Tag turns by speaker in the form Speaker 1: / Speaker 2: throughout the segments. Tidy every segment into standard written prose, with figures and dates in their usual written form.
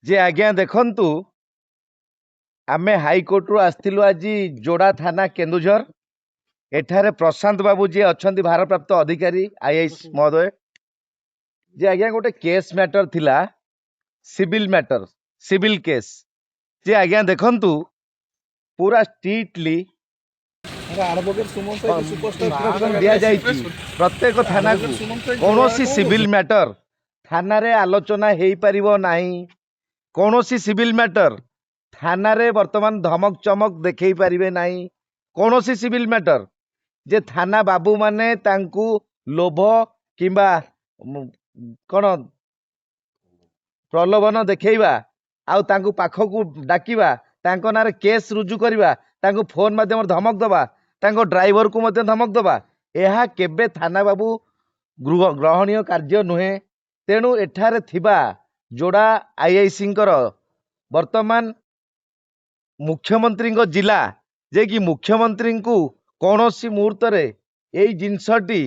Speaker 1: जे आज्ञा देखंतु आमे हाईकोर्ट रु आस्थिलु आज जोड़ा थाना केन्दुझर एठारे प्रशांत बाबू जी अच्छा भारप्राप्त अधिकारी आईएएस महोदय जे आज्ञा गोटे केस मैटर थिला सिविल केस जे आज्ञा देखंतु पूरा स्ट्रिक्टली दिया जाइछि प्रत्येक थाना को कौनसी सिविल मैटर थाना रे आलोचना हेई परिबो नाही कौनसी सिविल मैटर थाना रे वर्तमान धमक चमक देखई पारिबे नाही कौनसी सिविल मैटर जे थाना बाबू माने तांकू लोभ किंबा कौन प्रलोभन देखैबा आउ तांकू पाखकू डाकिबा तांको नारे केस रुजु करिबा तांको फोन माध्यम धमक दबा तांको ड्राइवर को मध्य धमक दबा एहा केबे थाना बाबू ग्रहणीय कार्य नुहे तेणु एठारे थिबा जोड़ा आईआईसी वर्तमान मुख्यमंत्री जिला जे कि मुख्यमंत्री को कौन सी मुहूर्त रे यही जिनसटी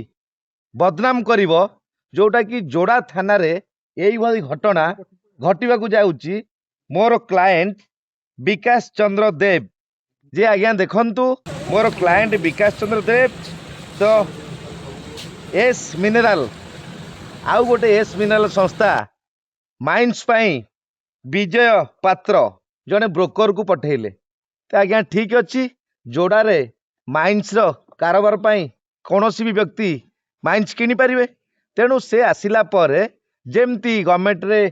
Speaker 1: बदनाम करिवो जोटा कि जोड़ा थाना रे यही भाई घटना घटवा को जाउची मोर क्लाएंट विकास चंद्र देव जे आज्ञा देखंतु मोर क्लाएंट विकास चंद्र देव तो एस मिनरल आउ गोटे एस मिनरल संस्था माइंस पाई विजय पात्र जड़े ब्रोकर को पठेले तो आज्ञा ठीक अच्छी जोड़े माइंस रो कारोबार पाई कौन भी व्यक्ति माइंस किनी पारिबे तेणु से आसिला पर जेमती गवर्नमेंट रे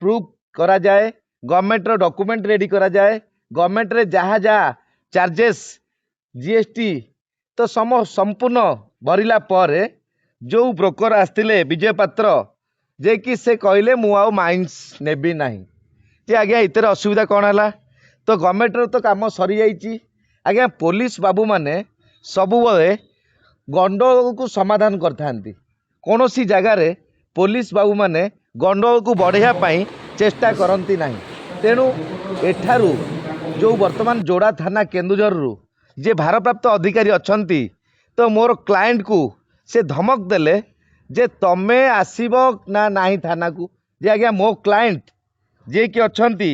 Speaker 1: प्रूफ करा जाए गवर्नमेंट रो डॉक्यूमेंट रेडी करा जाए गवर्नमेंट रे जहाँ जहाँ चार्जेस जीएसटी तो संपूर्ण भरिला पर जो ब्रोकर आसतिले विजय पात्र जे कि से कहले मु आउ माइंस नेबी नाही जे आज्ञा इतर असुविधा कौन है तो गवर्नमेंट रो तो काम सरी जाइए आज्ञा पुलिस बाबू माने सबु बेले गंडगोल को समाधान करता कौन सी जगार पुलिस बाबू माने गंडगोल को बढ़िया पाई चेष्टा करती नहीं तेणु एठारू जो वर्तमान जोड़ा थाना केन्दुझर रु जे भारप्राप्त अधिकारी अच्छी तो मोर क्लाएंट को से धमक देले जे तमे आसीबो ना नाही थाना को जे आज्ञा मो क्लाएंट जे कि अच्छी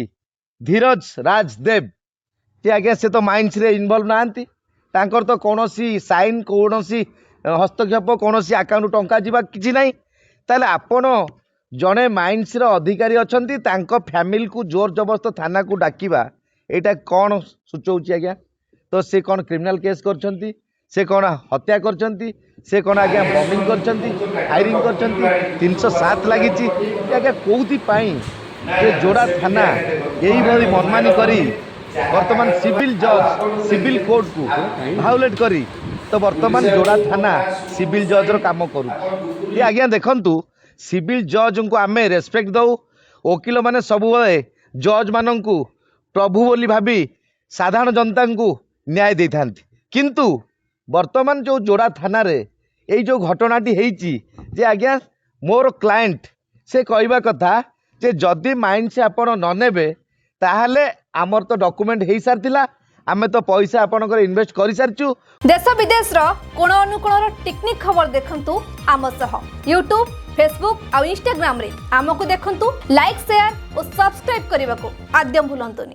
Speaker 1: धीरज राजदेव जे आज्ञा से तो माइंस रे इन्वॉल्व नांती तांकर तो कौन सी साइन कौन सी हस्तक्षेप कौन सी अकाउंट टंका जीवा किछि नाही ताले आपण जड़े माइंस रो अधिकारी अच्छी तांको फैमिली को जोर जबरदस्त थाना को डाकिबा एटा कौन सूचौछि आज्ञा तो से कौन क्रिमिनल केस करछंती से कौन हत्या करछंती से कौन आज्ञा बॉम्बिंग करछंती फायरिंग करछंती 307 लागिछि आज्ञा कोउथि पाई जे जोड़ा थाना यही भली मनमानी करी वर्तमान सिविल जज सिविल कोड को भायोलेट करी तो वर्तमान जोड़ा थाना सिविल जज रो काम करू ये आज्ञा देखंतु सिविल जज को आमे रेस्पेक्ट दऊ वकील माने सब जज मान को प्रभु बोली भाभी साधारण जनता को न्याय दे था किंतु वर्तमान जो जोड़ा थाना रे यही जो घटनाटी होईची जे आज्ञा मोर क्लाएंट से कहवा कथा जे जदि माइंड से आपण न नेबे ताहले आमर तो डॉक्यूमेंट हो सारी आमे तो पैसा आपनकर इन्वेस्ट कर सारिचु
Speaker 2: देश विदेश रो कोण अनुकोण टेक्निक खबर देखंतु आम सह यूट्यूब फेसबुक और इंस्टाग्राम रे आमको देखंतु लाइक शेयर और सब्सक्राइब करने को आद्यम भूलंतुनी।